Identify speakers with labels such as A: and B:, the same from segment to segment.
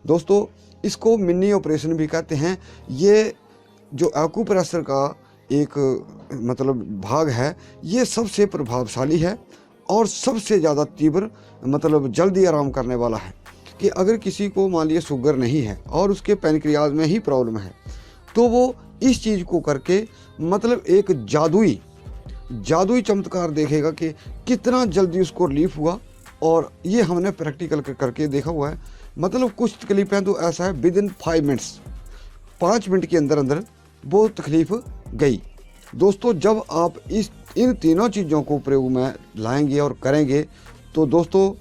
A: दोस्तों इसको mini operation भी कहते हैं। ये जो एक्यूप्रेशर का एक मतलब भाग है, ये सबसे प्रभावशाली है और सबसे ज़्यादा तीव्र मतलब जल्दी आराम करने वाला है। कि अगर किसी को मान लिया शुगर नहीं है और उसके पैनक्रियाज में ही प्रॉब्लम है, तो वो इस चीज़ को करके मतलब एक जादुई चमत्कार देखेगा कि कितना जल्दी उसको रिलीफ हुआ। और ये हमने प्रैक्टिकल करके देखा हुआ है। मतलब कुछ तकलीफ़ें तो ऐसा है विद इन 5 मिनट्स, 5 मिनट के अंदर अंदर वो तकलीफ़ गई। दोस्तों जब आप इन तीनों चीज़ों को प्रयोग में लाएंगे और करेंगे, तो दोस्तों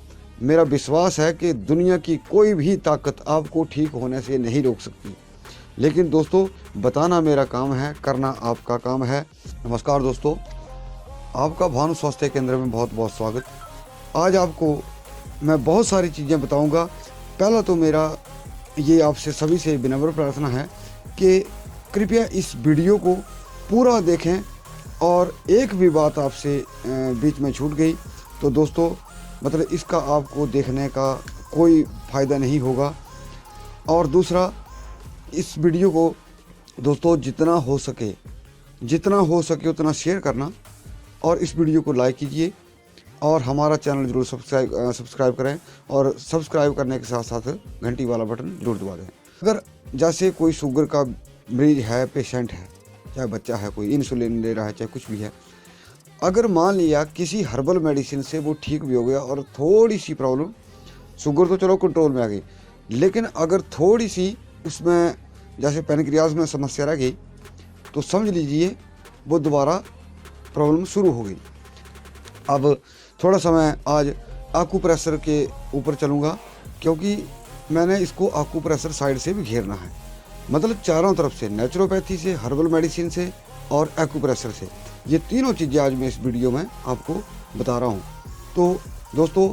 A: मेरा विश्वास है कि दुनिया की कोई भी ताकत आपको ठीक होने से नहीं रोक सकती। लेकिन दोस्तों बताना मेरा काम है, करना आपका काम है। नमस्कार दोस्तों, आपका भानु स्वास्थ्य केंद्र में बहुत बहुत स्वागत। आज आपको मैं बहुत सारी चीज़ें बताऊंगा। पहला तो मेरा ये आपसे सभी से विनम्र प्रार्थना है कि कृपया इस वीडियो को पूरा देखें, और एक भी बात आपसे बीच में छूट गई तो दोस्तों मतलब इसका आपको देखने का कोई फ़ायदा नहीं होगा। और दूसरा, इस वीडियो को दोस्तों जितना हो सके उतना शेयर करना, और इस वीडियो को लाइक कीजिए, और हमारा चैनल जरूर सब्सक्राइब करें, और सब्सक्राइब करने के साथ साथ घंटी वाला बटन जरूर दबा दें। अगर जैसे कोई शुगर का मरीज है, पेशेंट है, चाहे बच्चा है, कोई इंसुलिन ले रहा है, चाहे कुछ भी है, अगर मान लिया किसी हर्बल मेडिसिन से वो ठीक भी हो गया और थोड़ी सी प्रॉब्लम, शुगर तो चलो कंट्रोल में आ गई, लेकिन अगर थोड़ी सी उसमें जैसे पैनक्रियाज में समस्या रह गई, तो समझ लीजिए वो दोबारा प्रॉब्लम शुरू हो गई। अब थोड़ा सा मैं आज एक्यूप्रेशर के ऊपर चलूँगा, क्योंकि मैंने इसको एक्यूप्रेशर साइड से भी घेरना है। मतलब चारों तरफ से, नेचुरोपैथी से, हर्बल मेडिसिन से और एक्यूप्रेशर से, ये तीनों चीज़ें आज मैं इस वीडियो में आपको बता रहा हूँ। तो दोस्तों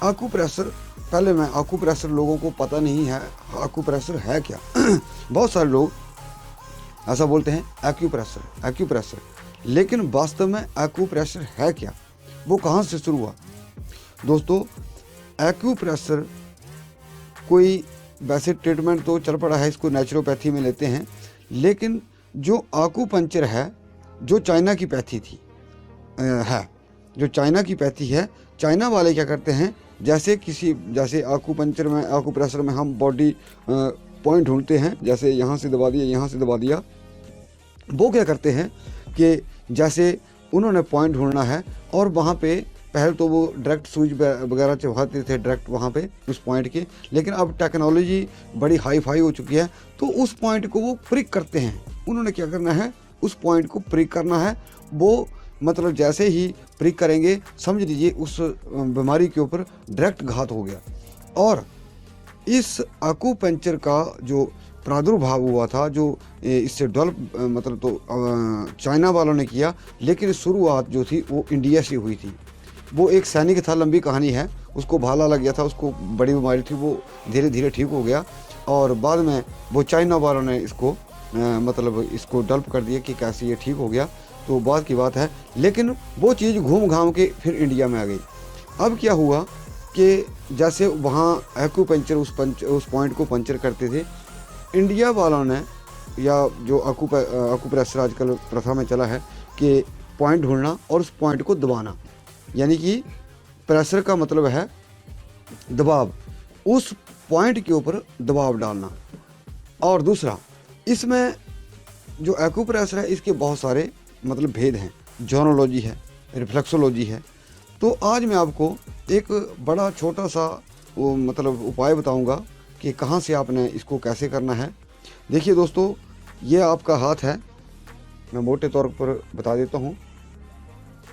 A: एक्यूप्रेशर, पहले मैं एक्यूप्रेशर लोगों को पता नहीं है एक्यूप्रेशर है क्या। बहुत सारे लोग ऐसा बोलते हैं एक्यूप्रेशर, लेकिन वास्तव में एक्यूप्रेशर है क्या, वो कहाँ से शुरू हुआ। दोस्तों एक्यूप्रेशर कोई वैसे ट्रीटमेंट तो चल पड़ा है, इसको नेचुरोपैथी में लेते हैं, लेकिन जो एक्यूपंक्चर है, जो चाइना की पैथी थी जो चाइना की पैथी है, चाइना वाले क्या करते हैं, जैसे एक्यूपंक्चर में, एक्यूप्रेशर में हम बॉडी पॉइंट ढूंढते हैं, जैसे यहाँ से दबा दिया, यहाँ से दबा दिया। वो क्या करते हैं कि जैसे उन्होंने पॉइंट ढूंढना है, और वहाँ पे पहले तो वो डायरेक्ट सुई वगैरह चढ़ाते थे डायरेक्ट वहाँ पे उस पॉइंट के, लेकिन अब टेक्नोलॉजी बड़ी हाई फाई हो चुकी है, तो उस पॉइंट को वो प्रिक करते हैं। उन्होंने क्या करना है, उस पॉइंट को प्रिक करना है। वो मतलब जैसे ही प्रिक करेंगे, समझ लीजिए उस बीमारी के ऊपर डायरेक्ट घात हो गया। और इस एक्यूपंक्चर का जो प्रादुर्भाव हुआ था, जो इससे डेवलप मतलब तो चाइना वालों ने किया, लेकिन शुरुआत जो थी वो इंडिया से हुई थी। वो एक सैनिक था, लंबी कहानी है, उसको भाला लग गया था, उसको बड़ी बीमारी थी, वो धीरे धीरे ठीक हो गया, और बाद में वो चाइना वालों ने इसको मतलब इसको डेवलप कर दिया कि कैसे ये ठीक हो गया, तो बाद की बात है। लेकिन वो चीज़ घूम घाम के फिर इंडिया में आ गई। अब क्या हुआ कि जैसे वहाँ एक्यूपंक्चर उस पॉइंट को पंक्चर करते थे, इंडिया वालों ने, या जो एक्यूप्रेशर आजकल प्रथा में चला है कि पॉइंट ढूंढना और उस पॉइंट को दबाना, यानी कि प्रेशर का मतलब है दबाव, उस पॉइंट के ऊपर दबाव डालना। और दूसरा, इसमें जो एक्यूप्रेशर है, इसके बहुत सारे मतलब भेद हैं, जोनोलॉजी है, रिफ्लेक्सोलॉजी है। तो आज मैं आपको एक बड़ा छोटा सा वो मतलब उपाय बताऊंगा कि कहाँ से आपने इसको कैसे करना है। देखिए दोस्तों, ये आपका हाथ है, मैं मोटे तौर पर बता देता हूँ।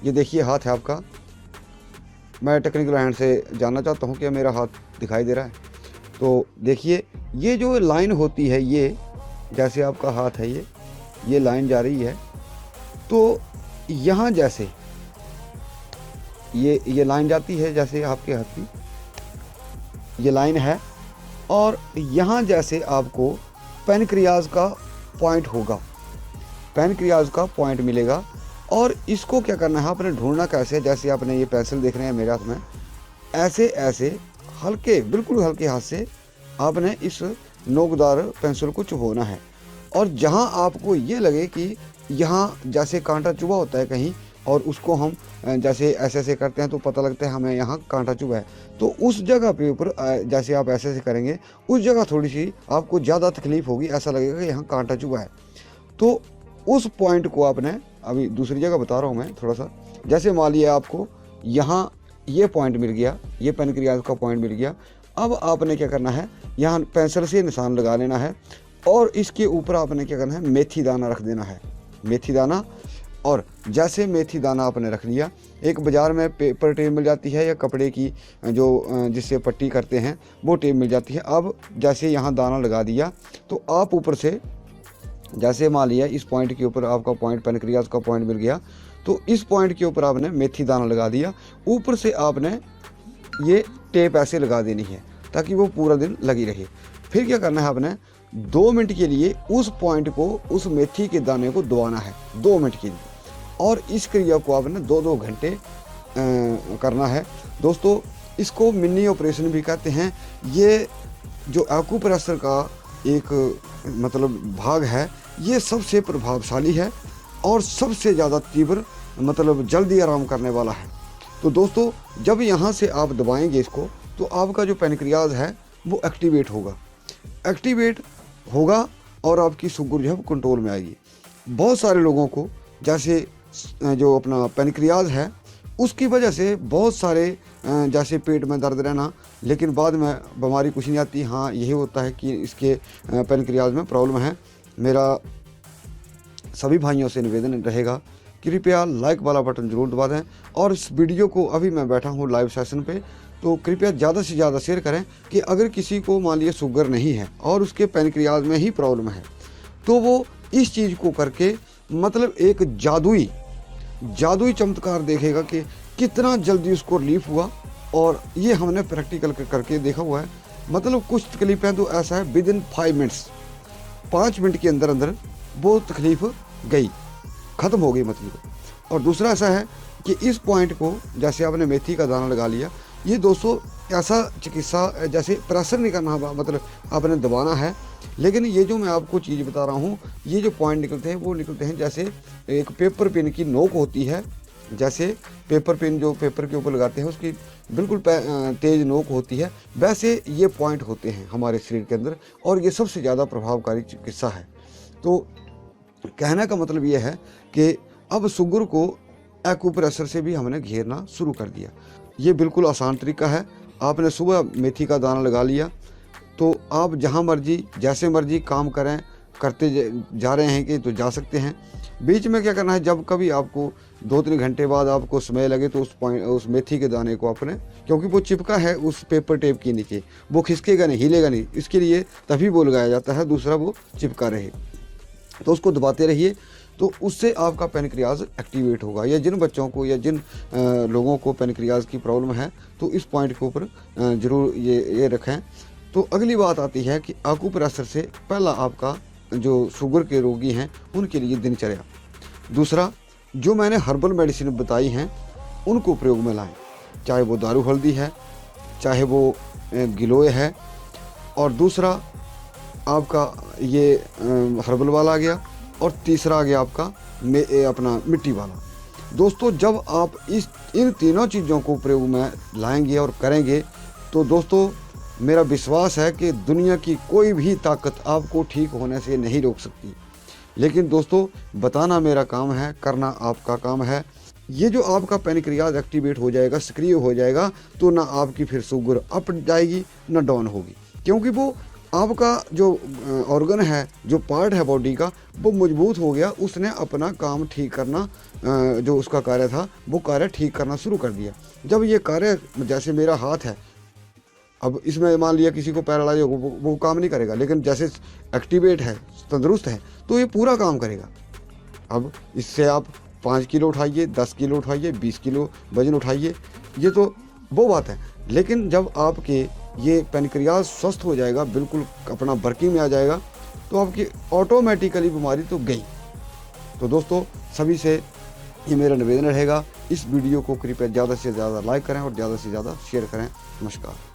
A: ये देखिए हाथ है आपका। मैं टेक्निकल हैंड से जानना चाहता हूँ कि मेरा हाथ दिखाई दे रहा है। तो देखिए, ये जो लाइन होती है, ये जैसे आपका हाथ है, ये लाइन जा रही है, तो यहाँ जैसे ये लाइन जाती है, जैसे आपके हाथ की ये लाइन है, और यहाँ जैसे आपको पैनक्रियाज का पॉइंट होगा, पैनक्रियाज का पॉइंट मिलेगा। और इसको क्या करना है, आपने ढूंढना कैसे है, जैसे आपने ये पेंसिल देख रहे हैं मेरे हाथ में, ऐसे ऐसे हल्के, बिल्कुल हल्के हाथ से आपने इस नोकदार पेंसिल को चुभोना है। और जहाँ आपको ये लगे कि यहाँ जैसे कांटा चुभा होता है कहीं, और उसको हम जैसे ऐसे करते हैं तो पता लगता है हमें यहाँ कांटा चुभा है, तो उस जगह पे ऊपर जैसे आप ऐसे करेंगे उस जगह थोड़ी सी आपको ज़्यादा तकलीफ़ होगी, ऐसा लगेगा कि यहाँ कांटा चुभा है। तो उस पॉइंट को आपने, अभी दूसरी जगह बता रहा हूँ मैं थोड़ा सा, जैसे मान लिया आपको यहाँ ये पॉइंट मिल गया, ये पेनक्रियाज का पॉइंट मिल गया। अब आपने क्या करना है, यहाँ पेंसिल से निशान लगा लेना है और इसके ऊपर आपने क्या करना है, मेथी दाना रख देना है, मेथी दाना। और जैसे मेथी दाना आपने रख लिया, एक बाज़ार में पेपर टेप मिल जाती है या कपड़े की जो जिससे पट्टी करते हैं वो टेप मिल जाती है। अब जैसे यहाँ दाना लगा दिया तो आप ऊपर से, जैसे मान लिया इस पॉइंट के ऊपर आपका पॉइंट पेनक्रियाज का पॉइंट मिल गया, तो इस पॉइंट के ऊपर आपने मेथी दाना लगा दिया, ऊपर से आपने ये टेप ऐसे लगा देनी है ताकि वो पूरा दिन लगी रहे। फिर क्या करना है, आपने 2 मिनट के लिए उस पॉइंट को, उस मेथी के दाने को दबाना है 2 मिनट के लिए, और इस क्रिया को आपने 2-2 घंटे करना है। दोस्तों इसको मिनी ऑपरेशन भी कहते हैं। ये जो एक्यूप्रेशर का एक मतलब भाग है, ये सबसे प्रभावशाली है और सबसे ज़्यादा तीव्र, मतलब जल्दी आराम करने वाला है। तो दोस्तों जब यहाँ से आप दबाएंगे इसको, तो आपका जो पेनक्रियाज है वो एक्टिवेट होगा और आपकी शुगर जो है कंट्रोल में आएगी। बहुत सारे लोगों को जैसे जो अपना पेनक्रियाज है उसकी वजह से बहुत सारे जैसे पेट में दर्द रहना, लेकिन बाद में बीमारी कुछ नहीं आती। हाँ, यही होता है कि इसके पेनक्रियाज में प्रॉब्लम है। मेरा सभी भाइयों से निवेदन रहेगा, कृपया लाइक वाला बटन ज़रूर दबा दें, और इस वीडियो को, अभी मैं बैठा हूँ लाइव सेशन पे, तो कृपया ज़्यादा से ज़्यादा शेयर करें कि अगर किसी को मान लिया शुगर नहीं है और उसके पेनक्रियाज में ही प्रॉब्लम है, तो वो इस चीज़ को करके मतलब एक जादुई चमत्कार देखेगा कि कितना जल्दी उसको रिलीफ हुआ। और ये हमने प्रैक्टिकल करके देखा हुआ है। मतलब कुछ तकलीफ़ें तो ऐसा है विद इन 5 मिनट के अंदर अंदर वो तकलीफ़ गई, ख़त्म हो गई मतलब। और दूसरा ऐसा है कि इस पॉइंट को जैसे आपने मेथी का दाना लगा लिया, ये दोस्तों ऐसा चिकित्सा जैसे प्रेशर नहीं करना, मतलब आपने दबाना है। लेकिन ये जो मैं आपको चीज़ बता रहा हूँ, ये जो पॉइंट निकलते हैं वो निकलते हैं जैसे एक पेपर पेन की नोक होती है, जैसे पेपर पेन जो पेपर के ऊपर लगाते हैं उसकी बिल्कुल तेज़ नोक होती है, वैसे ये पॉइंट होते हैं हमारे शरीर के अंदर, और ये सबसे ज़्यादा प्रभावकारी चिकित्सा है। तो कहने का मतलब ये है कि अब शुगर को एक्यूप्रेशर से भी हमने घेरना शुरू कर दिया। ये बिल्कुल आसान तरीका है। आपने सुबह मेथी का दाना लगा लिया, तो आप जहाँ मर्जी जैसे मर्जी काम करते जा रहे हैं कि तो जा सकते हैं। बीच में क्या करना है, जब कभी आपको 2-3 घंटे बाद आपको समय लगे तो उस मेथी के दाने को आपने, क्योंकि वो चिपका है उस पेपर टेप के नीचे, वो खिसकेगा नहीं, हिलेगा नहीं, इसके लिए तभी वो लगाया जाता है, दूसरा वो चिपका रहे, तो उसको दबाते रहिए, तो उससे आपका पेनक्रियाज एक्टिवेट होगा। या जिन बच्चों को या जिन लोगों को पेनक्रियाज की प्रॉब्लम है, तो इस पॉइंट के ऊपर ज़रूर ये रखें। तो अगली बात आती है कि एक्यूप्रेशर से पहला आपका जो शुगर के रोगी हैं उनके लिए दिनचर्या। दूसरा, जो मैंने हर्बल मेडिसिन बताई हैं उनको प्रयोग में लाएं, चाहे वो दारू हल्दी है, चाहे वो गिलोय है, और दूसरा आपका ये हर्बल वाला आ गया, और तीसरा आ गया आपका अपना मिट्टी वाला। दोस्तों जब आप इन तीनों चीज़ों को प्रयोग में लाएंगे और करेंगे, तो दोस्तों मेरा विश्वास है कि दुनिया की कोई भी ताकत आपको ठीक होने से नहीं रोक सकती। लेकिन दोस्तों बताना मेरा काम है, करना आपका काम है। ये जो आपका पेनक्रियाज एक्टिवेट हो जाएगा, सक्रिय हो जाएगा, तो ना आपकी फिर शुगर अप जाएगी ना डाउन होगी, क्योंकि वो आपका जो ऑर्गन है, जो पार्ट है बॉडी का, वो मजबूत हो गया, उसने अपना काम ठीक करना, जो उसका कार्य था वो कार्य ठीक करना शुरू कर दिया। जब ये कार्य, जैसे मेरा हाथ है, अब इसमें मान लिया किसी को पैरालाइज हो, वो काम नहीं करेगा, लेकिन जैसे एक्टिवेट है, तंदुरुस्त है, तो ये पूरा काम करेगा। अब इससे आप 5 किलो उठाइए, 10 किलो उठाइए, 20 किलो वजन उठाइए, ये तो वो बात है। लेकिन जब आपके ये पेनक्रियाज स्वस्थ हो जाएगा, बिल्कुल अपना वर्किंग में आ जाएगा, तो आपकी ऑटोमेटिकली बीमारी तो गई। तो दोस्तों सभी से ये मेरा निवेदन रहेगा, इस वीडियो को कृपया ज़्यादा से ज़्यादा लाइक करें और ज़्यादा से ज़्यादा शेयर करें। नमस्कार।